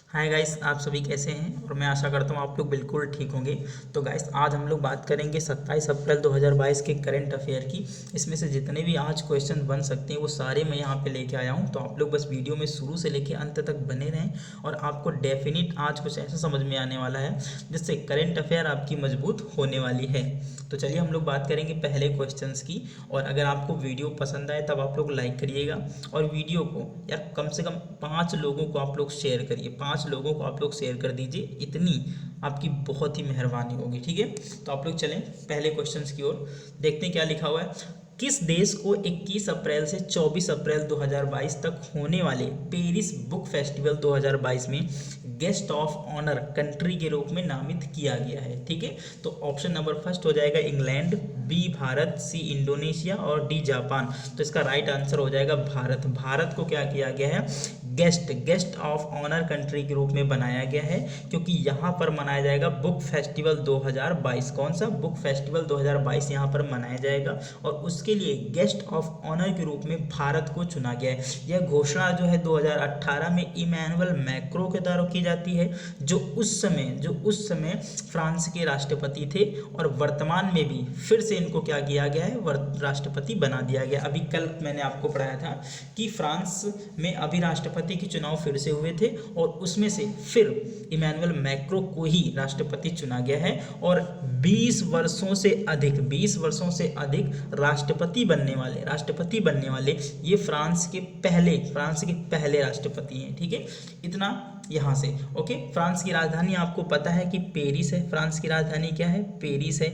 Hi guys, आप सभी कैसे हैं। और मैं आशा करता हूँ आप लोग बिल्कुल ठीक होंगे। तो गाइस, आज हम लोग बात करेंगे 27 अप्रैल 2022 के करंट अफेयर की। इसमें से जितने भी आज क्वेश्चन बन सकते हैं वो सारे मैं यहाँ पे लेके आया हूँ। तो आप लोग बस वीडियो में शुरू से लेके अंत तक बने रहें और आपको डेफिनेट आज कुछ ऐसा समझ में आने वाला है जिससे करंट अफेयर आपकी मजबूत होने वाली है। तो चलिए हम लोग बात करेंगे पहले क्वेश्चंस की। और अगर आपको वीडियो पसंद आए तब आप लोग लाइक करिएगा और वीडियो को यार कम से कम 5 लोगों को आप लोग शेयर करिए। 5 लोगों को आप लोग शेयर कर दीजिए, इतनी आपकी बहुत ही मेहरबानी होगी। ठीक है, तो आप लोग चलें पहले क्वेश्चंस की ओर। देखते हैं क्या लिखा हुआ है। किस देश को 21 अप्रैल से 24 अप्रैल 2022 तक होने वाले पेरिस बुक फेस्टिवल 2022 में गेस्ट ऑफ ऑनर कंट्री के रूप में नामित किया गया है। ठीक है, तो ऑप्शन नंबर फर्स्ट हो जाएगा England, B Bharat, C Indonesia और डी जापान। तो इसका राइट आंसर हो जाएगा भारत। भारत को क्या किया गया है, गेस्ट ऑफ ऑनर कंट्री के रूप में बनाया गया है, क्योंकि यहाँ पर मनाया जाएगा बुक फेस्टिवल 2022। कौन सा बुक फेस्टिवल 2022 यहाँ पर मनाया जाएगा और उसके लिए गेस्ट ऑफ ऑनर के रूप में भारत को चुना गया है। यह घोषणा जो है 2018 में इमैनुअल मैक्रो के द्वारा की जाती है, जो उस समय फ्रांस के राष्ट्रपति थे और वर्तमान में भी फिर से इनको क्या किया गया है, राष्ट्रपति बना दिया गया। अभी कल मैंने आपको पढ़ाया था कि फ्रांस में अभी राष्ट्रपति के चुनाव फिर से हुए थे और उसमें से फिर इमैनुअल मैक्रो को ही राष्ट्रपति चुना गया है। और 20 वर्षों से अधिक राष्ट्रपति बनने वाले ये फ्रांस के पहले राष्ट्रपति हैं। ठीक है, इतना यहाँ से ओके। फ्रांस की राजधानी आपको पता है कि पेरिस है। फ्रांस की राजधानी क्या है, पेरिस है।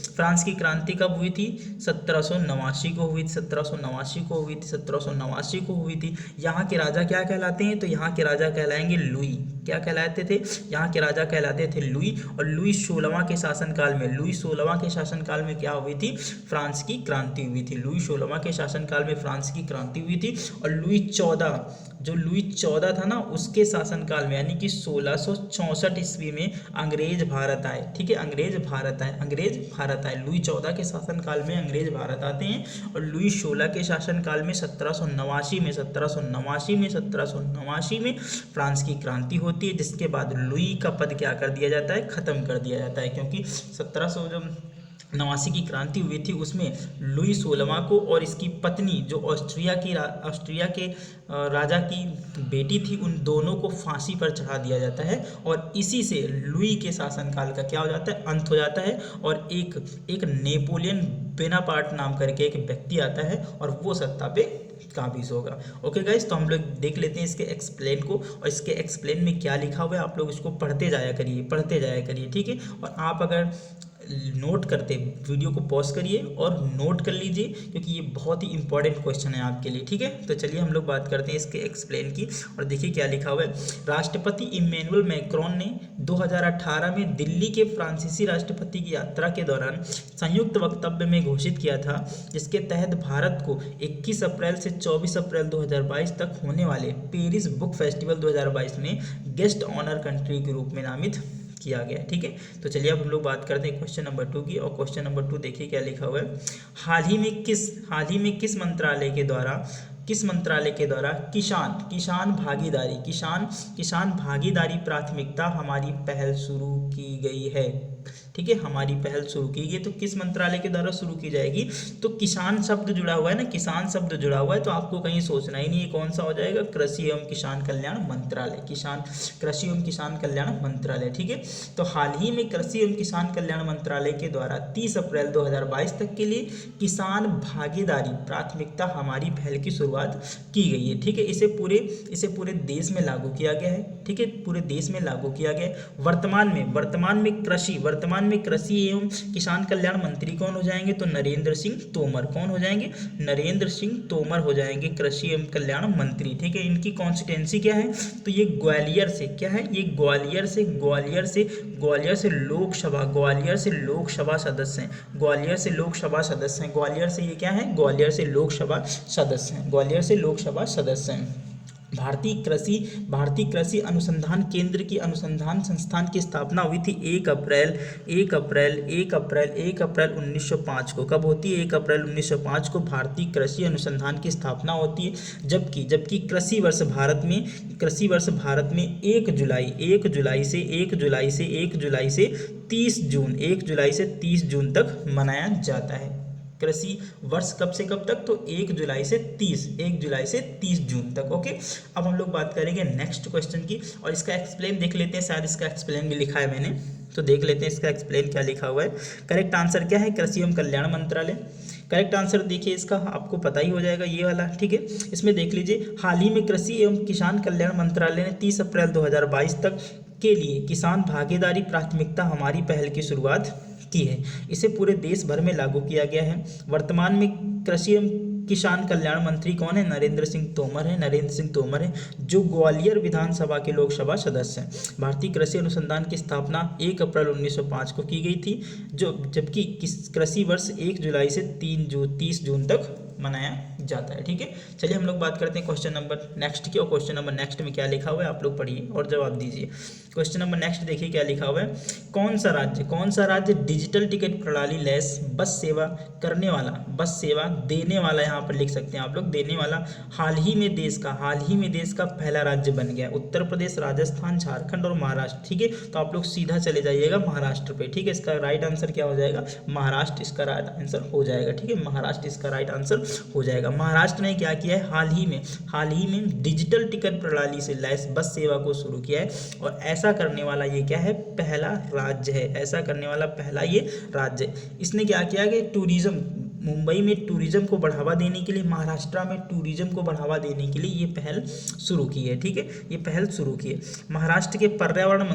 फ्रांस की क्रांति कब हुई थी, 1789 को हुई थी। यहाँ के राजा क्या कहलाते हैं, तो यहाँ के राजा कहलाएंगे लुई। क्या कहलाते थे, यहाँ के राजा कहलाते थे लुई। और लुई 16वां के शासनकाल में क्या हुई थी, फ्रांस की क्रांति हुई थी। लुई 16वां के शासनकाल में फ्रांस की क्रांति हुई थी। और लुई 14 था ना, उसके शासनकाल में यानी कि 1664 ईस्वी में अंग्रेज भारत आए। ठीक है, अंग्रेज भारत आए। लुई 14 के शासनकाल में अंग्रेज भारत आते हैं और लुई 16 के शासनकाल में 1789 में फ्रांस की क्रांति होती है, जिसके बाद लुई का पद क्या कर दिया जाता है, खत्म कर दिया जाता है। क्योंकि 1789 की क्रांति हुई थी उसमें लुई 16वां को और इसकी पत्नी जो ऑस्ट्रिया के राजा की बेटी थी, उन दोनों को फांसी पर चढ़ा दिया जाता है। और इसी से लुई के शासनकाल का क्या हो जाता है, अंत हो जाता है। और एक नेपोलियन बोनापार्ट नाम करके एक व्यक्ति आता है और वो सत्ता पे काबिज होगा। ओके गाइस, तो हम लोग देख लेते हैं इसके एक्सप्लेन को। और इसके एक्सप्लेन में क्या लिखा हुआ है आप लोग इसको पढ़ते जाया करिए। ठीक है, और आप अगर नोट करते वीडियो को पॉज करिए और नोट कर लीजिए, क्योंकि ये बहुत ही इंपॉर्टेंट क्वेश्चन है आपके लिए। ठीक है, तो चलिए हम लोग बात करते हैं इसके एक्सप्लेन की। और देखिए क्या लिखा हुआ है। राष्ट्रपति इमैनुअल मैक्रोन ने 2018 में दिल्ली के फ्रांसीसी राष्ट्रपति की यात्रा के दौरान संयुक्त वक्तव्य में घोषित किया था, जिसके तहत भारत को 21 अप्रैल से 24 अप्रैल 2022 तक होने वाले पेरिस बुक फेस्टिवल 2022 में गेस्ट ऑनर कंट्री के रूप में नामित किया गया। ठीक है, तो चलिए अब हम लोग बात करते हैं क्वेश्चन नंबर 2 की। और क्वेश्चन नंबर 2 देखिए क्या लिखा हुआ है। हाल ही में किस मंत्रालय के द्वारा किसान भागीदारी प्राथमिकता हमारी पहल शुरू की गई है। ठीक है, हमारी पहल शुरू की गई, तो किस मंत्रालय के द्वारा शुरू की जाएगी, तो किसान शब्द जुड़ा हुआ है ना, किसान शब्द जुड़ा हुआ है, तो आपको कहीं सोचना ही नहीं है कौन सा हो जाएगा, कृषि एवं किसान कल्याण मंत्रालय। ठीक है, तो हाल ही में कृषि एवं किसान कल्याण मंत्रालय के द्वारा 30 अप्रैल 2022 तक के लिए किसान भागीदारी प्राथमिकता हमारी पहल की शुरुआत की गई है। ठीक है, इसे पूरे देश में लागू किया गया है। ठीक है, पूरे देश में लागू किया गया है। वर्तमान में कृषि एवं किसान कल्याण मंत्री कौन हो जाएंगे, तो नरेंद्र सिंह तोमर। कौन हो जाएंगे, नरेंद्र सिंह तोमर हो जाएंगे कृषि एवं कल्याण मंत्री। ठीक है, इनकी कॉन्स्टिट्यूंसी क्या है, तो ये ग्वालियर से क्या है, ये ग्वालियर से लोकसभा सदस्य हैं। ग्वालियर से ये क्या है, ग्वालियर से लोकसभा सदस्य हैं। भारतीय कृषि अनुसंधान केंद्र की अनुसंधान संस्थान की स्थापना हुई थी 1 अप्रैल 1905 को। कब होती है? 1 अप्रैल 1905 को भारतीय कृषि अनुसंधान की स्थापना होती है। जबकि कृषि वर्ष भारत में 1 जुलाई से 30 जून तक मनाया जाता है। कृषि वर्ष कब से कब तक? तो 1 जुलाई से 30 जून तक। ओके, अब हम लोग बात करेंगे नेक्स्ट क्वेश्चन की, और इसका एक्सप्लेन देख लेते हैं। शायद इसका एक्सप्लेन भी लिखा है मैंने, तो देख लेते हैं इसका एक्सप्लेन क्या लिखा हुआ है। करेक्ट आंसर क्या है? कृषि एवं कल्याण मंत्रालय। करेक्ट आंसर देखिए इसका, आपको पता ही हो जाएगा ये वाला, ठीक है। इसमें देख लीजिए, हाल ही में कृषि एवं किसान कल्याण मंत्रालय ने 30 अप्रैल 2022 तक के लिए किसान भागीदारी प्राथमिकता हमारी पहल की शुरुआत की है। इसे पूरे देश भर में लागू किया गया है। वर्तमान में कृषि एवं किसान कल्याण मंत्री कौन है? नरेंद्र सिंह तोमर है, जो ग्वालियर विधानसभा के लोकसभा सदस्य हैं। भारतीय कृषि अनुसंधान की स्थापना 1 अप्रैल 1905 को की गई थी, जबकि कृषि वर्ष 1 जुलाई से 30 जून तक मनाया जाता है। ठीक है, चलिए हम लोग बात करते हैं क्वेश्चन नंबर नेक्स्ट की। और क्वेश्चन नंबर नेक्स्ट में क्या लिखा हुआ है आप लोग पढ़िए और जवाब दीजिए। क्वेश्चन नंबर नेक्स्ट देखिए क्या लिखा हुआ है। कौन सा राज्य डिजिटल टिकट प्रणाली लैस बस सेवा देने वाला, यहाँ पर लिख सकते हैं आप लोग, देने वाला हाल ही में देश का पहला राज्य बन गया? उत्तर प्रदेश, राजस्थान, झारखंड और महाराष्ट्र। ठीक है, तो आप लोग सीधा चले जाइएगा महाराष्ट्र पे। ठीक है, इसका राइट आंसर क्या हो जाएगा? महाराष्ट्र इसका राइट आंसर हो जाएगा। ठीक है, महाराष्ट्र इसका राइट आंसर हो जाएगा। महाराष्ट्र ने क्या किया है? हाल ही में डिजिटल टिकट प्रणाली से लैस बस सेवा को शुरू किया है, और ऐसा करने वाला ये क्या है? पहला राज्य है। ऐसा करने वाला पहला ये राज्य है। इसने क्या किया कि टूरिज्म, मुंबई में टूरिज्म को बढ़ावा देने के लिए, महाराष्ट्र में टूरिज्म को बढ़ावा देने के लिए ये पहल शुरू की है। ठीक है, ये पहल शुरू की है। महाराष्ट्र के पर्यावरण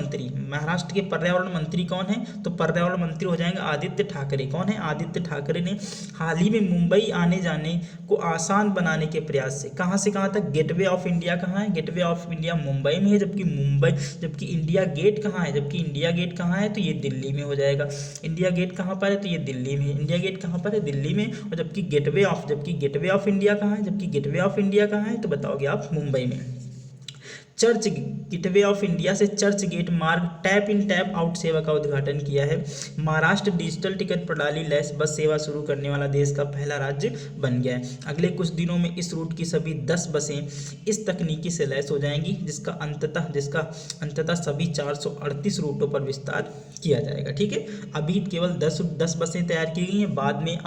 मंत्री कौन है? तो पर्यावरण मंत्री हो जाएंगे आदित्य ठाकरे। कौन है? आदित्य ठाकरे ने हाल ही में मुंबई आने जाने को आसान बनाने के प्रयास से कहाँ तक? गेटवे ऑफ इंडिया कहाँ है? गेटवे ऑफ इंडिया मुंबई में है, जबकि इंडिया गेट कहाँ है? तो ये दिल्ली में हो जाएगा। इंडिया गेट कहाँ पर है? तो ये दिल्ली में है। इंडिया गेट कहाँ पर है? दिल्ली में। और जबकि गेटवे ऑफ इंडिया कहाँ है? तो बताओगे आप मुंबई में। गेटवे ऑफ इंडिया से चर्च गेट मार्ग टैप इन टैप आउट सेवा का उद्घाटन किया है। महाराष्ट्र डिजिटल टिकट प्रणाली लैस बस सेवा शुरू करने वाला देश का पहला राज्य बन गया है। अगले कुछ दिनों में इस रूट की सभी 10 बसें इस तकनीकी से लैस हो जाएंगी, जिसका अंततः सभी 438 रूटों पर विस्तार किया जाएगा। ठीक है, अभी केवल 10 बसें तैयार की गई हैं, बाद में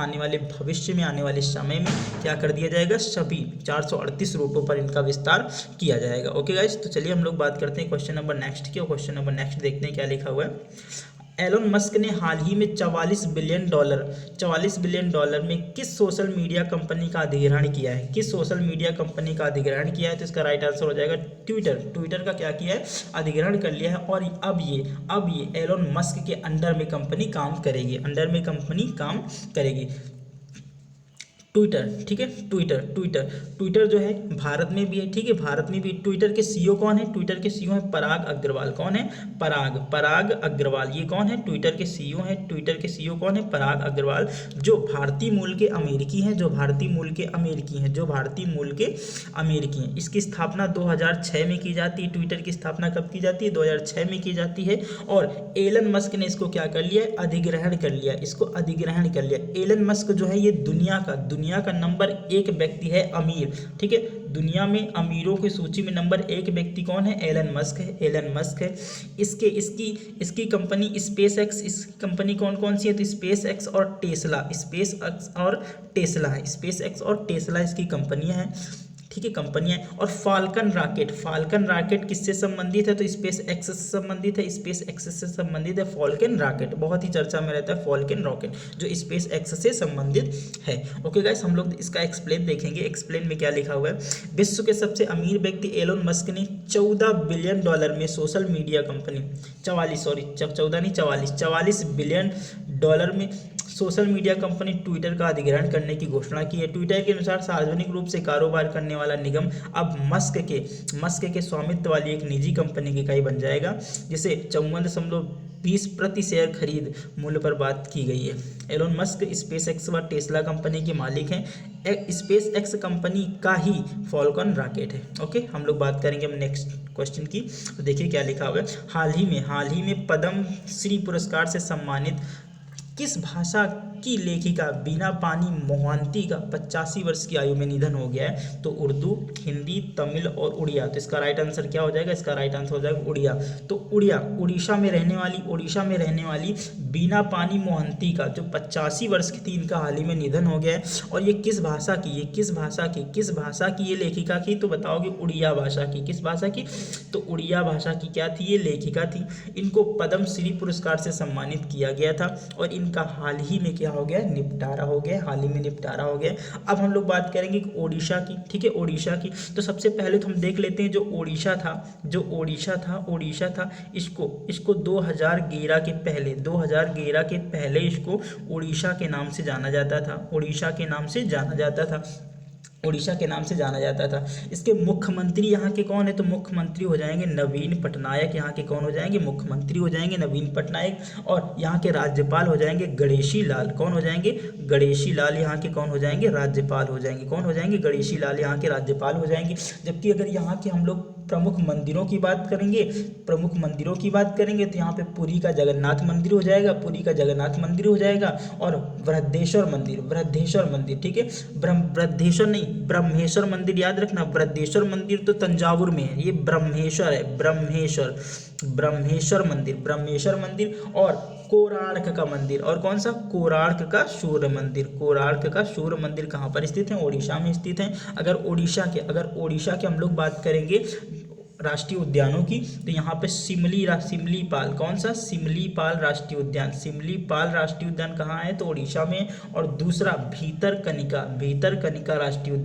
भविष्य में आने वाले समय में क्या कर दिया जाएगा? सभी 438 रूटों पर इनका विस्तार किया जाएगा। ओके गाइस, तो चलिए हम लोग बात करते हैं क्वेश्चन नंबर नेक्स्ट की। और क्वेश्चन नंबर नेक्स्ट देखते हैं क्या लिखा हुआ है। एलोन मस्क ने हाल ही में 44 बिलियन डॉलर में किस सोशल मीडिया कंपनी का अधिग्रहण किया है? तो इसका राइट आंसर हो जाएगा ट्विटर का क्या किया है? अधिग्रहण कर लिया है। और अब ये एलोन मस्क के अंडर में कंपनी काम करेगी। ट्विटर, ठीक है, ट्विटर जो है भारत में भी है। ठीक है, भारत में भी। ट्विटर के सीईओ कौन है? ट्विटर के सीईओ है पराग अग्रवाल। कौन है? पराग अग्रवाल। ये कौन है? ट्विटर के सीईओ है। ट्विटर के सीईओ कौन है? पराग अग्रवाल, जो भारतीय मूल के अमेरिकी हैं। इसकी स्थापना 2006 में की जाती है। ट्विटर की स्थापना कब की जाती है? 2006 में की जाती है। और एलन मस्क ने इसको क्या कर लिया? अधिग्रहण कर लिया। एलन मस्क जो है ये दुनिया का नंबर 1 व्यक्ति है, अमीर। ठीक है, दुनिया में अमीरों की सूची में नंबर 1 व्यक्ति कौन है? एलन मस्क है। इसकी कंपनी स्पेस एक्स, इस कंपनी कौन सी है? तो स्पेस एक्स और टेस्ला इसकी कंपनियां हैं। ठीक है, कंपनियां। और फाल्कन रॉकेट किससे संबंधित है? तो स्पेस एक्स से संबंधित है फाल्कन रॉकेट। बहुत ही चर्चा में रहता है फाल्कन रॉकेट, जो स्पेस एक्स से संबंधित है। ओके गाइस, हम लोग इसका एक्सप्लेन देखेंगे। एक्सप्लेन में क्या लिखा हुआ है। विश्व के सबसे अमीर व्यक्ति एलोन मस्क ने 14 बिलियन डॉलर में social media company 44 billion dollar में सोशल मीडिया कंपनी ट्विटर का अधिग्रहण करने की घोषणा की है। ट्विटर के अनुसार सार्वजनिक रूप से कारोबार करने वाला निगम अब मस्क के स्वामित्व वाली एक निजी कंपनी की इकाई बन जाएगा, जिसे प्रति शेयर खरीद मूल्य पर बात की गई है। एलोन मस्क स्पेस एक्स व टेस्ला कंपनी के मालिक हैं। स्पेस एक्स कंपनी का ही फॉल्कन रॉकेट है। ओके, हम लोग बात करेंगे हम नेक्स्ट क्वेश्चन की। तो देखिए क्या लिखा हुआ है, हाल ही में पद्म श्री पुरस्कार से सम्मानित किस भाषा की लेखिका बीना पानी मोहंती का 85 वर्ष की आयु में निधन हो गया है? तो उर्दू, हिंदी, तमिल और उड़िया। तो इसका राइट आंसर क्या हो जाएगा? इसका राइट आंसर हो जाएगा उड़िया। तो उड़िया उड़ीसा में रहने वाली बीना पानी मोहंती का जो 85 वर्ष की थी, इनका हाल ही में निधन हो गया है। और ये किस भाषा की ये लेखिका की? तो बताओगे उड़िया भाषा की। किस भाषा की? तो उड़िया भाषा की क्या थी? ये लेखिका थी। इनको पद्म श्री पुरस्कार से सम्मानित किया गया था और इनका हाल ही में क्या हो गया? निपटारा हो गया। हाल ही में निपटारा हो गया। अब हम लोग बात करेंगे ओडिशा की। ठीक है, ओडिशा की। तो सबसे पहले तो हम देख लेते हैं जो ओडिशा था इसको 2011 के पहले इसको ओडिशा के नाम से जाना जाता था। इसके मुख्यमंत्री यहाँ के कौन है? तो मुख्यमंत्री हो जाएंगे नवीन पटनायक। यहाँ के कौन हो जाएंगे? मुख्यमंत्री हो जाएंगे नवीन पटनायक। और यहाँ के राज्यपाल हो जाएंगे गणेशी लाल। कौन हो जाएंगे? गणेशी लाल यहाँ के कौन हो जाएंगे? राज्यपाल हो जाएंगे। कौन हो जाएंगे? गणेशी लाल यहाँ के राज्यपाल हो जाएंगे। जबकि अगर यहाँ के हम लोग प्रमुख मंदिरों की बात करेंगे तो यहाँ पे पुरी का जगन्नाथ मंदिर हो जाएगा और बृहदेश्वर मंदिर। ठीक है, ब्रह्मेश्वर मंदिर याद रखना। बृहदेश्वर मंदिर तो तंजावुर में है, ये ब्रह्मेश्वर है। ब्रह्मेश्वर मंदिर और कोणार्क का मंदिर। और कौन सा? कोणार्क का सूर्य मंदिर कहाँ पर स्थित है? ओडिशा में स्थित है। अगर ओडिशा के हम लोग बात करेंगे राष्ट्रीय उद्यानों की, तो यहाँ पे सिमलीपाल। कौन सा? सिमलीपाल राष्ट्रीय उद्यान कहाँ है? तो ओडिशा में। और दूसरा भीतरकनिका राष्ट्रीय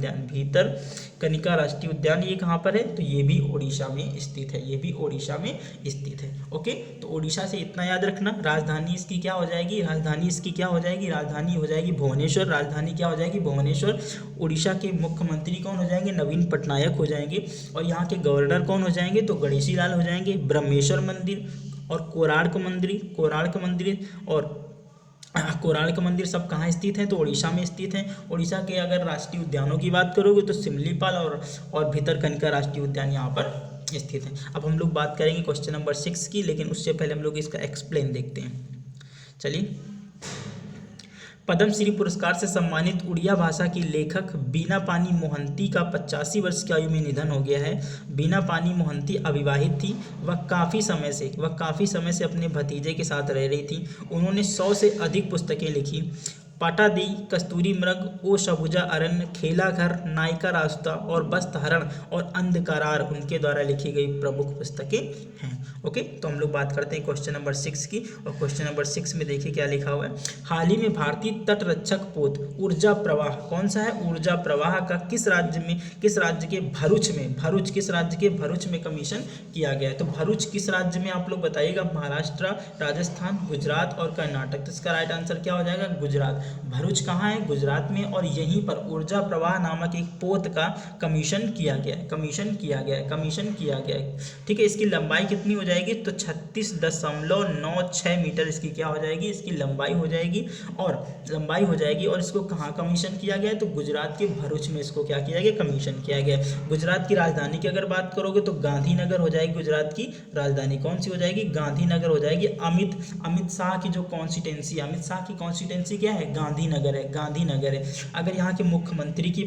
उद्यान ये कहाँ पर है? तो ये भी ओडिशा में स्थित है। ओके, तो ओडिशा से इतना याद रखना। राजधानी इसकी क्या हो जाएगी? राजधानी हो जाएगी भुवनेश्वर। ओडिशा के मुख्यमंत्री कौन हो जाएंगे? नवीन पटनायक हो जाएंगे। और यहाँ के गवर्नर कौन हो जाएंगे? तो गणेशी लाल हो जाएंगे। ब्रह्मेश्वर मंदिर और कोणार्क मंदिर सब कहाँ स्थित हैं? तो ओडिशा में स्थित हैं। ओडिशा के अगर राष्ट्रीय उद्यानों की बात करोगे तो सिमलीपाल और भीतरकनिका राष्ट्रीय उद्यान यहाँ पर स्थित हैं। अब हम लोग बात करेंगे क्वेश्चन नंबर 6 की, लेकिन उससे पहले हम लोग इसका एक्सप्लेन देखते हैं। चलिए, पद्मश्री पुरस्कार से सम्मानित उड़िया भाषा की लेखक बीना पानी मोहंती का 85 वर्ष की आयु में निधन हो गया है। बीना पानी मोहंती अविवाहित थी। वह काफ़ी समय से अपने भतीजे के साथ रह रही थी। उन्होंने 100 से अधिक पुस्तकें लिखी। पाटादी, कस्तूरी मृग, ओ सबुजा अरण्य, खेला घर, नायिका रास्ता और बस्तहरण और अंधकारार उनके द्वारा लिखी गई प्रमुख पुस्तकें हैं। ओके, तो हम लोग बात करते हैं क्वेश्चन नंबर 6 की। और क्वेश्चन नंबर 6 में देखिए क्या लिखा हुआ है। हाल ही में भारतीय तटरक्षक पोत ऊर्जा प्रवाह, कौन सा है? ऊर्जा प्रवाह का किस राज्य के भरूच में कमीशन किया गया है? तो भरूच किस राज्य में? आप लोग बताइएगा। महाराष्ट्र, राजस्थान, गुजरात और कर्नाटक। तो इसका राइट आंसर क्या हो जाएगा? गुजरात। भरूच कहाँ है? गुजरात में। और यहीं पर ऊर्जा प्रवाह नामक एक पोत का कमीशन किया गया है। ठीक है, इसकी लंबाई कितनी हो जाएगी? तो 36.96 मीटर इसकी क्या हो जाएगी? इसकी लंबाई हो जाएगी। और इसको कहाँ कमीशन किया गया है? तो गुजरात के भरूच में इसको क्या किया गया? कमीशन किया गया। गुजरात की राजधानी की अगर बात करोगे तो गांधीनगर हो जाएगी। गुजरात की राजधानी कौन सी हो जाएगी? गांधीनगर हो जाएगी। अमित शाह की कॉन्स्टिटेंसी क्या है? गांधीनगर है। अगर यहाँ के मुख्यमंत्री की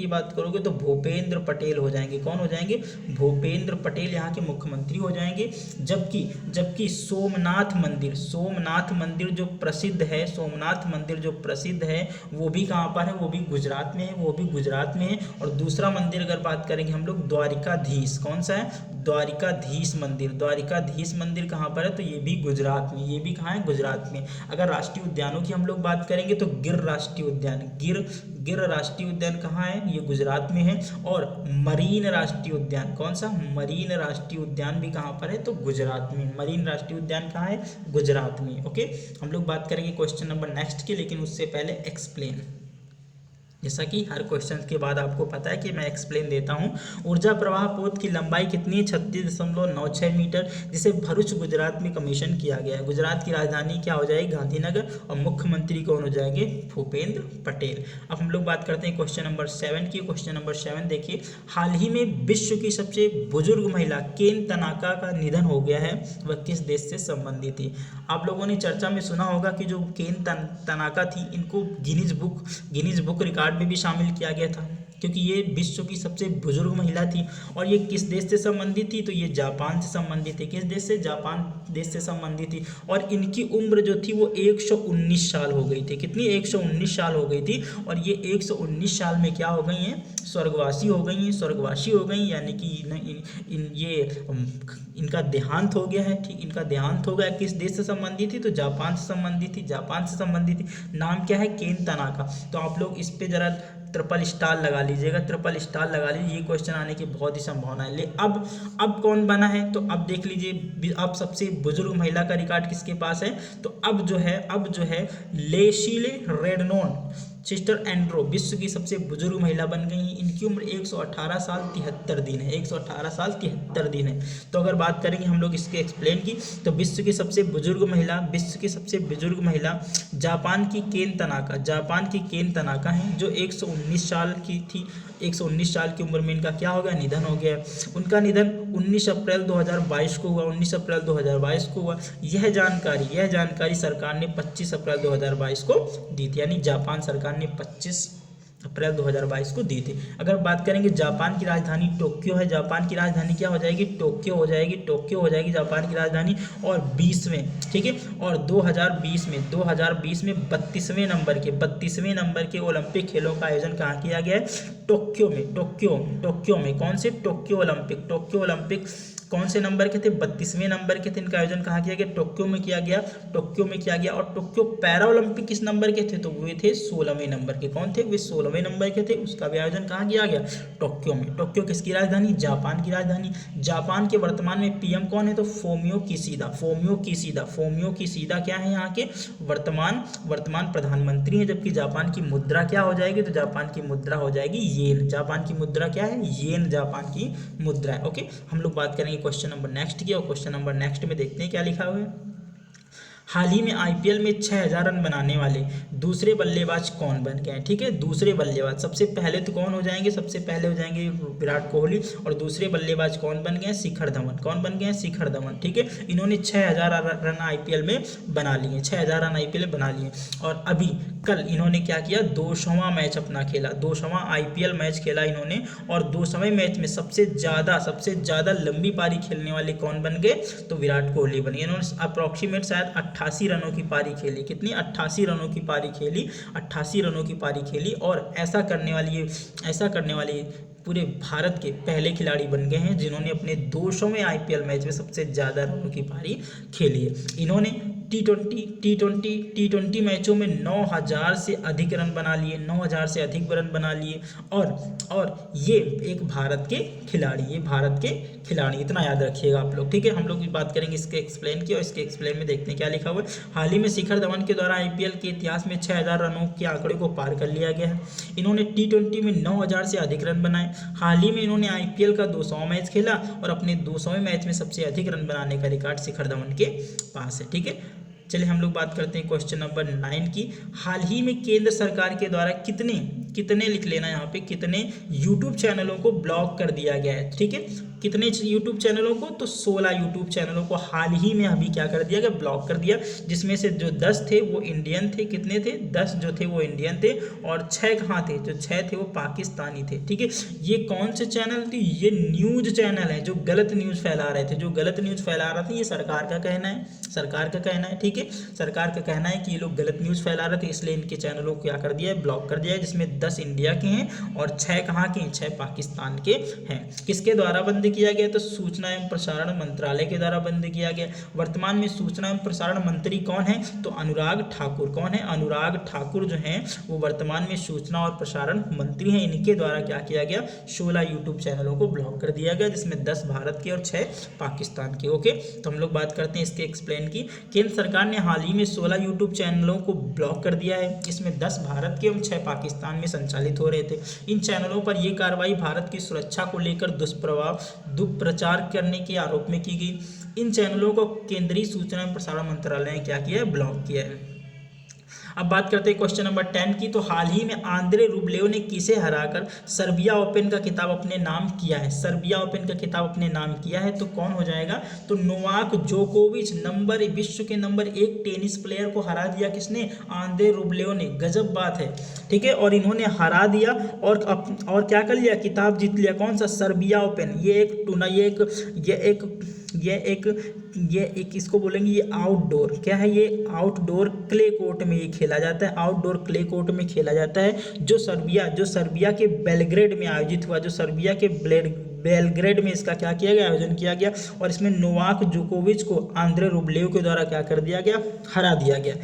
बात करोगे तो भूपेंद्र पटेल हो जाएंगे। कौन हो जाएंगे? भूपेंद्र पटेल यहाँ के मुख्यमंत्री हो जाएंगे। जबकि सोमनाथ मंदिर जो प्रसिद्ध है वो भी कहाँ पर है? वो भी गुजरात में है। और दूसरा मंदिर अगर बात करेंगे हम लोग द्वारिकाधीश, कौन सा है? द्वारिकाधीश मंदिर कहाँ पर है? तो ये भी गुजरात में। ये भी कहाँ है? गुजरात में। अगर राष्ट्रीय उद्यानों की हम लोग बात करेंगे तो गिर राष्ट्रीय उद्यान कहाँ है? ये गुजरात में है। और मरीन राष्ट्रीय उद्यान, कौन सा? मरीन राष्ट्रीय उद्यान भी कहाँ पर है? तो गुजरात में। मरीन राष्ट्रीय उद्यान कहाँ है? गुजरात में। ओके, हम लोग बात करेंगे क्वेश्चन नंबर नेक्स्ट की, लेकिन उससे पहले एक्सप्लेन। जैसा कि हर क्वेश्चन के बाद आपको पता है कि मैं एक्सप्लेन देता हूं। ऊर्जा प्रवाह पोत की लंबाई कितनी है? 36.96 मीटर, जिसे भरूच गुजरात में कमीशन किया गया है। गुजरात की राजधानी क्या हो जाएगी? गांधीनगर, और मुख्यमंत्री कौन हो जाएंगे? भूपेंद्र पटेल। अब हम लोग बात करते हैं क्वेश्चन नंबर 7 की। क्वेश्चन नंबर 7 देखिए, हाल ही में विश्व की सबसे बुजुर्ग महिला केन तनाका का निधन हो गया है, वह किस देश से संबंधित थी? आप लोगों ने चर्चा में सुना होगा कि जो केन तनाका थी, इनको गिनीज बुक रिकॉर्ड में भी शामिल किया गया था, क्योंकि ये विश्व की सबसे बुजुर्ग महिला थी। और ये किस देश से संबंधित थी? तो ये जापान से संबंधित थी। किस देश से? जापान देश से संबंधित थी। और इनकी उम्र जो थी वो 119 साल हो गई थी। कितनी? 119 साल हो गई थी। और ये 119 साल में क्या हो गई हैं? स्वर्गवासी हो गई हैं। स्वर्गवासी हो गई, यानी कि इनका देहांत हो गया है। ठीक, इनका देहांत हो गया। किस देश से संबंधित थी? तो जापान से संबंधित थी। जापान से संबंधित थी। नाम क्या है? केन तनाका। तो आप लोग इस पे जरा ट्रिपल स्टार लगा लीजिएगा, ट्रिपल स्टार लगा लीजिए। ये क्वेश्चन आने की बहुत ही संभावना है। अब कौन बना है? तो अब देख लीजिए, अब सबसे बुजुर्ग महिला का रिकॉर्ड किसके पास है? तो अब जो है लेशीले रेडनोन सिस्टर एंड्रो विश्व की सबसे बुजुर्ग महिला बन गई हैं। इनकी उम्र 118 साल 73 दिन है। 118 साल 73 दिन है। तो अगर बात करेंगे हम लोग इसके एक्सप्लेन की, तो विश्व की सबसे बुजुर्ग महिला जापान की केन तनाका हैं, जो 119 साल की थी। 119 साल की उम्र में इनका क्या हो गया? निधन हो गया। उनका निधन 19 अप्रैल 2022 को हुआ। 19 अप्रैल 2022 को हुआ। यह जानकारी सरकार ने 25 अप्रैल 2022 को दी थी, यानी जापान सरकार ने 25 अप्रैल 2022 को दी थी। अगर बात करेंगे, जापान की राजधानी टोक्यो है। जापान की राजधानी क्या हो जाएगी? टोक्यो हो जाएगी जापान की राजधानी। और 20 में, ठीक है, और 2020 में 32वें नंबर के ओलंपिक खेलों का आयोजन कहाँ किया गया है? टोक्यो में। कौन से? टोक्यो ओलंपिक कौन से नंबर के थे? 32वें नंबर के थे। इनका आयोजन कहाँ किया गया? टोक्यो में किया गया। और टोक्यो पैरा ओलंपिक किस नंबर के थे? तो वे थे 16वें नंबर के। कौन थे? वे 16वें नंबर के थे। उसका भी आयोजन कहाँ किया गया? टोक्यो में। टोक्यो किसकी राजधानी? जापान की राजधानी। जापान के वर्तमान में पीएम कौन है? तो फोमियो किशिदा क्या है? यहाँ के वर्तमान प्रधानमंत्री हैं। जबकि जापान की मुद्रा क्या हो जाएगी? तो जापान की मुद्रा हो जाएगी येन। जापान की मुद्रा क्या है? येन जापान की मुद्रा है। ओके, हम लोग बात करेंगे क्वेश्चन नंबर नेक्स्ट की। और क्वेश्चन नंबर नेक्स्ट में देखते हैं क्या लिखा हुआ है। हाल ही में आईपीएल में 6000 रन बनाने वाले दूसरे बल्लेबाज कौन बन गए हैं? ठीक है, दूसरे बल्लेबाज। सबसे पहले तो कौन हो जाएंगे? सबसे पहले हो जाएंगे विराट कोहली। और दूसरे बल्लेबाज कौन बन गए हैं? शिखर धवन। कौन बन गए हैं? शिखर धवन। ठीक है, इन्होंने 6000 रन आईपीएल में बना लिए। 6000 रन आईपीएल में बना लिए। और अभी कल इन्होंने क्या किया? 200वां मैच अपना खेला। 200वां आईपीएल मैच खेला इन्होंने। और 200वें मैच में सबसे ज़्यादा लंबी पारी खेलने वाले कौन बन गए? तो विराट कोहली बन गए। इन्होंने अप्रॉक्सीमेट शायद 88 रनों की पारी खेली। कितनी? 88 रनों की पारी खेली। 88 रनों की पारी खेली। और ऐसा करने वाली पूरे भारत के पहले खिलाड़ी बन गए हैं जिन्होंने अपने 200वें आईपीएल मैच में सबसे ज़्यादा रनों की पारी खेली है। इन्होंने टी20 मैचों में 9000 से अधिक रन बना लिए। 9000 से अधिक रन बना लिए। और ये एक भारत के खिलाड़ी, इतना याद रखिएगा आप लोग। ठीक है, हम लोग भी बात करेंगे इसके एक्सप्लेन की। और इसके एक्सप्लेन में देखते हैं क्या लिखा हुआ है। हाल ही में शिखर धवन के द्वारा आईपीएल के इतिहास में 6000 रनों के आंकड़े को पार कर लिया गया है। इन्होंने टी20 में 9000 से अधिक रन बनाए। हाल ही में इन्होंने आईपीएल का 200वां मैच खेला। और अपने 200वें मैच में सबसे अधिक रन बनाने का रिकॉर्ड शिखर धवन के पास है। ठीक है, चलिए हम लोग बात करते हैं क्वेश्चन नंबर 9 की। हाल ही में केंद्र सरकार के द्वारा कितने लिख लेना यहाँ पे, कितने यूट्यूब चैनलों को ब्लॉक कर दिया गया है। ठीक है, कितने यूट्यूब चैनलों को? तो 16 यूट्यूब चैनलों को हाल ही में अभी क्या कर दिया गया? ब्लॉक कर दिया। जिसमें से जो 10 थे वो इंडियन थे। कितने थे? 10 जो थे वो इंडियन थे। और 6 कहाँ थे? जो 6 थे वो पाकिस्तानी थे। ठीक है, ये कौन से चैनल थे? ये न्यूज चैनल है जो गलत न्यूज़ फैला रहे थे। ये सरकार का कहना है। ठीक है, सरकार का कहना है कि ये लोग गलत न्यूज़ फैला रहे थे, इसलिए इनके चैनलों को क्या कर दिया है? ब्लॉक कर दिया है। जिसमें 10 इंडिया के हैं और 6 कहाँ के हैं? 6 पाकिस्तान के हैं। किसके द्वारा बंद किया गया? तो सूचना एवं प्रसारण मंत्रालय के द्वारा बंद किया गया। वर्तमान में सूचना एवं प्रसारण मंत्री कौन है? तो अनुराग ठाकुर। कौन है? अनुराग ठाकुर जो हैं वो वर्तमान में सूचना और प्रसारण मंत्री हैं। इनके द्वारा क्या किया गया? 16 यूट्यूब चैनलों को ब्लॉक कर दिया गया, जिसमें 10 भारत के और 6 पाकिस्तान के। ओके, तो हम लोग बात करते हैं इसके एक्सप्लेन की। केंद्र सरकार ने हाल ही में 16 यूट्यूब चैनलों को ब्लॉक कर दिया है। इसमें 10 भारत के एवं 6 पाकिस्तान में संचालित हो रहे थे। इन चैनलों पर यह कार्रवाई भारत की सुरक्षा को लेकर दुष्प्रचार करने के आरोप में की गई। इन चैनलों को केंद्रीय सूचना एवं प्रसारण मंत्रालय ने क्या किया है, ब्लॉक किया है। अब बात करते हैं क्वेश्चन नंबर 10 की। तो हाल ही में आंद्रे रूबलेव ने किसे हराकर सर्बिया ओपन का खिताब अपने नाम किया है? सर्बिया ओपन का खिताब अपने नाम किया है तो कौन हो जाएगा? तो नोवाक जोकोविच, विश्व के नंबर 1 टेनिस प्लेयर को हरा दिया। किसने? आंद्रे रूबलेव ने। गजब बात है, ठीक है। और इन्होंने हरा दिया और क्या कर लिया? खिताब जीत लिया। कौन सा? Serbia open. ये एक इसको बोलेंगे ये आउटडोर, क्या है ये? आउटडोर क्ले कोर्ट में ये खेला जाता है। आउटडोर क्ले कोर्ट में खेला जाता है जो सर्बिया के बेलग्रेड में आयोजित हुआ। जो सर्बिया के बेलग्रेड में इसका क्या किया गया? आयोजन किया गया। और इसमें नोवाक जोकोविच को आंद्रे रूबलेव के द्वारा क्या कर दिया गया? हरा दिया गया।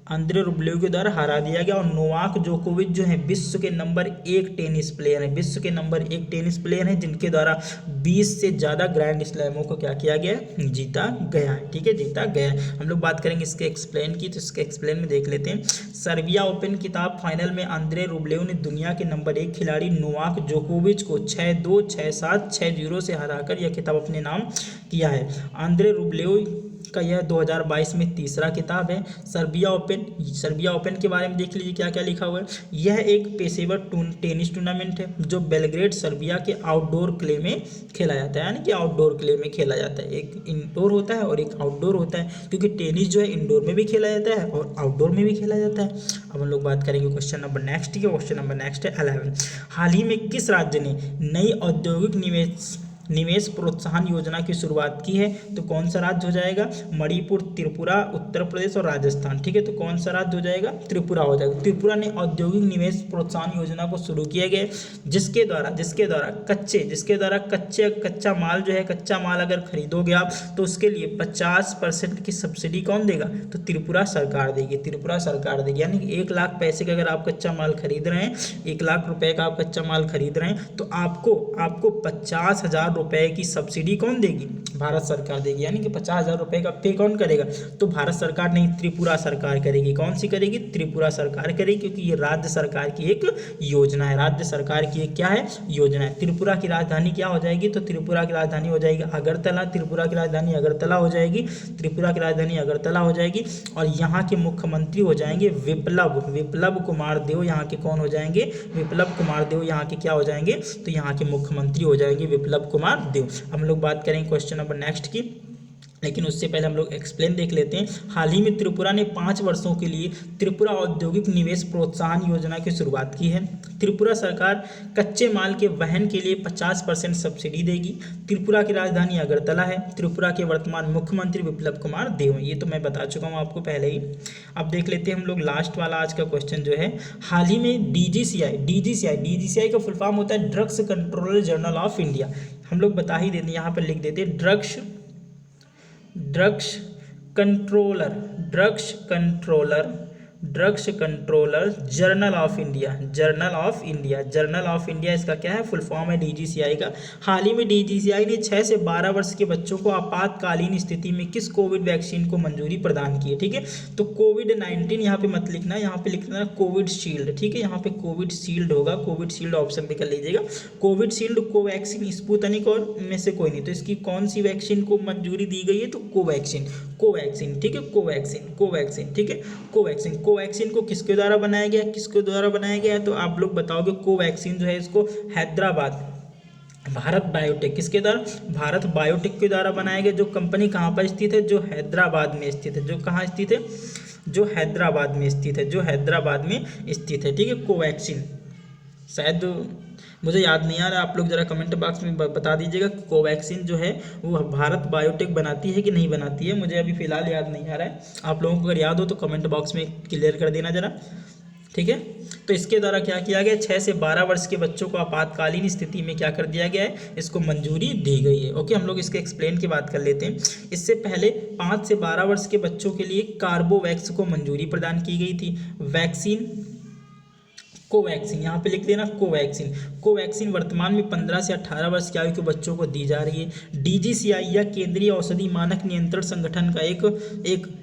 आंद्रे रूबलेव के द्वारा हरा दिया गया। और नोवाक जोकोविच जो है विश्व के नंबर 1 टेनिस प्लेयर है। विश्व के नंबर 1 टेनिस प्लेयर हैं जिनके द्वारा 20 से ज़्यादा ग्रैंड स्लैमों को क्या किया गया? जीता गया है, ठीक है, जीता गया है। हम लोग बात करेंगे इसके एक्सप्लेन की, तो इसके एक्सप्लेन में देख लेते हैं। सर्बिया ओपन खिताब फाइनल में आंद्रे रूबलेव ने दुनिया के नंबर 1 खिलाड़ी नोवाक जोकोविच को 6-2, 6-7, 6-0 से हराकर यह खिताब अपने नाम किया है। आंद्रे रूबलेव का यह 2022 में तीसरा खिताब है। सर्बिया ओपन के बारे में देख लीजिए क्या क्या लिखा हुआ है। यह एक पेशेवर टेनिस टूर्नामेंट है जो बेलग्रेड सर्बिया के आउटडोर क्ले में खेला जाता है। यानी कि आउटडोर क्ले में खेला जाता है। एक इंडोर होता है और एक आउटडोर होता है, क्योंकि टेनिस जो है इंडोर में भी खेला जाता है और आउटडोर में भी खेला जाता है। अब हम लोग बात करेंगे क्वेश्चन नंबर नेक्स्ट की। क्वेश्चन नंबर नेक्स्ट है 11। हाल ही में किस राज्य ने नई औद्योगिक निवेश प्रोत्साहन योजना की शुरुआत की है? तो कौन सा राज्य हो जाएगा? मणिपुर, त्रिपुरा, उत्तर प्रदेश और राजस्थान, ठीक है। तो कौन सा राज्य हो जाएगा? त्रिपुरा हो जाएगा। त्रिपुरा ने औद्योगिक निवेश प्रोत्साहन योजना को शुरू किया गया, जिसके द्वारा कच्चा माल जो है, कच्चा माल अगर खरीदोगे आप तो उसके लिए 50% की सब्सिडी कौन देगा? तो त्रिपुरा सरकार देगी। त्रिपुरा सरकार देगी। यानी कि 1 लाख पैसे का अगर आप कच्चा माल खरीद रहे हैं, 1 लाख रुपए का आप कच्चा माल खरीद रहे हैं, तो आपको 50,000 रुपए की सब्सिडी कौन देगी? भारत सरकार देगी। यानी कि 50,000 रुपए का पे कौन करेगा? तो भारत सरकार नहीं, त्रिपुरा सरकार करेगी। कौन सी करेगी? त्रिपुरा सरकार करेगी, क्योंकि ये राज्य सरकार की एक योजना है। राज्य सरकार की एक क्या है? योजना है। त्रिपुरा की राजधानी क्या हो जाएगी? तो त्रिपुरा की राजधानी हो जाएगी अगरतला। त्रिपुरा की राजधानी अगरतला हो जाएगी। त्रिपुरा की राजधानी अगरतला हो जाएगी। और यहाँ के मुख्यमंत्री हो जाएंगे विप्लव कुमार देव। यहाँ के कौन हो जाएंगे? विप्लव कुमार देव यहाँ के क्या हो जाएंगे? तो यहाँ के मुख्यमंत्री हो जाएंगे विप्लव कुमार देव। हम लोग बात करेंगे क्वेश्चन नंबर नेक्स्ट की, लेकिन उससे पहले हम लोग एक्सप्लेन देख लेते हैं। हाल ही में त्रिपुरा ने 5 वर्षों के लिए त्रिपुरा औद्योगिक निवेश प्रोत्साहन योजना की शुरुआत की है। त्रिपुरा सरकार कच्चे माल के वहन के लिए 50% सब्सिडी देगी। त्रिपुरा की राजधानी अगरतला है। त्रिपुरा के वर्तमान मुख्यमंत्री विप्लव कुमार देव हैं। ये तो मैं बता चुका हूँ आपको पहले ही। अब देख लेते हैं हम लोग लास्ट वाला आज का क्वेश्चन जो है। हाल ही में DGCI का फुल फॉर्म होता है drugs controller general of India. हम लोग बता ही देते हैं, यहाँ पर लिख देते हैं drugs controller journal of India इसका क्या है? फुल फॉर्म है DGCI का। हाल ही में DGCI ने 6 से 12 वर्ष के बच्चों को आपातकालीन स्थिति में किस कोविड वैक्सीन को मंजूरी प्रदान की है? ठीक है, तो कोविड-19 यहाँ पे मत लिखना, यहाँ पे लिखना कोविडशील्ड, ठीक है। यहाँ पे कोविडशील्ड होगा, कोविडशील्ड ऑप्शन पे कर लीजिएगा। कोविडशील्ड, कोवैक्सीन, स्पुतनिक और में से कोई नहीं। तो इसकी कौन सी वैक्सीन को मंजूरी दी गई है? तो कोवैक्सीन, ठीक है, कोवैक्सीन, ठीक है, कोवैक्सीन को किसके द्वारा बनाया गया? तो आप लोग बताओगे। कोवैक्सीन जो है इसको भारत बायोटेक, किसके द्वारा? भारत बायोटेक के द्वारा बनाया गया। जो कंपनी कहाँ पर स्थित है? जो हैदराबाद में स्थित है। जो कहाँ स्थित है? जो हैदराबाद में स्थित है, ठीक है। कोवैक्सीन, शायद मुझे याद नहीं आ रहा, आप लोग जरा कमेंट बॉक्स में बता दीजिएगा कोवैक्सीन जो है वो भारत बायोटेक बनाती है कि नहीं बनाती है। मुझे अभी फ़िलहाल याद नहीं आ रहा है। आप लोगों को अगर याद हो तो कमेंट बॉक्स में क्लियर कर देना ज़रा, ठीक है। तो इसके द्वारा क्या किया गया? 6 से 12 वर्ष के बच्चों को आपातकालीन स्थिति में क्या कर दिया गया है? इसको मंजूरी दी गई है। ओके, हम लोग इसके एक्सप्लेन की बात कर लेते हैं। इससे पहले 5 से 12 वर्ष के बच्चों के लिए कार्बोवैक्स को मंजूरी प्रदान की गई थी। वैक्सीन कोवैक्सीन, यहाँ पे लिख देना कोवैक्सीन। कोवैक्सीन वर्तमान में 15 से 18 वर्ष की आयु के बच्चों को दी जा रही है। DGCI या केंद्रीय औषधि मानक नियंत्रण संगठन का एक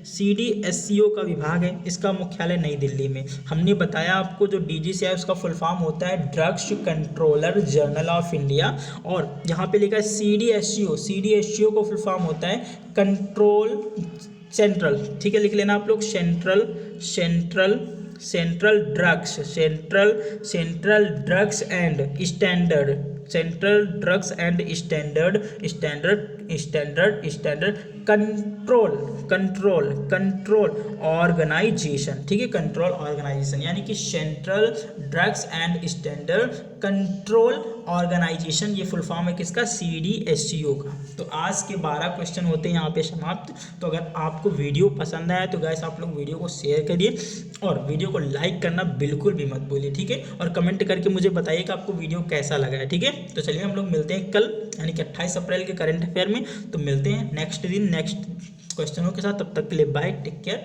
CDSCO का विभाग है। इसका मुख्यालय नई दिल्ली में। हमने बताया आपको जो DGCI उसका फुल फॉर्म होता है drugs controller journal of India, और यहाँ पे लिखा है CDSCO को फुल फॉर्म होता है कंट्रोल सेंट्रल, ठीक है, लिख लेना आप लोग central drugs and standard control organisation, ठीक है, कंट्रोल ऑर्गेनाइजेशन यानी कि central drugs and standard control organisation, ये फुल फॉर्म है किसका, CDSCO का। तो आज के 12 क्वेश्चन होते हैं यहाँ पे समाप्त। तो अगर आपको वीडियो पसंद आया तो गाइस आप लोग वीडियो को शेयर करिए और वीडियो को लाइक करना बिल्कुल भी मत भूलिए, ठीक है, और कमेंट करके मुझे बताइए कि आपको वीडियो कैसा लगा है, ठीक है। तो चलिए हम लोग मिलते हैं कल यानी कि 28 अप्रैल के करंट अफेयर में। तो मिलते हैं नेक्स्ट दिन नेक्स्ट क्वेश्चनों के साथ, तब तक के लिए बाय, टेक केयर।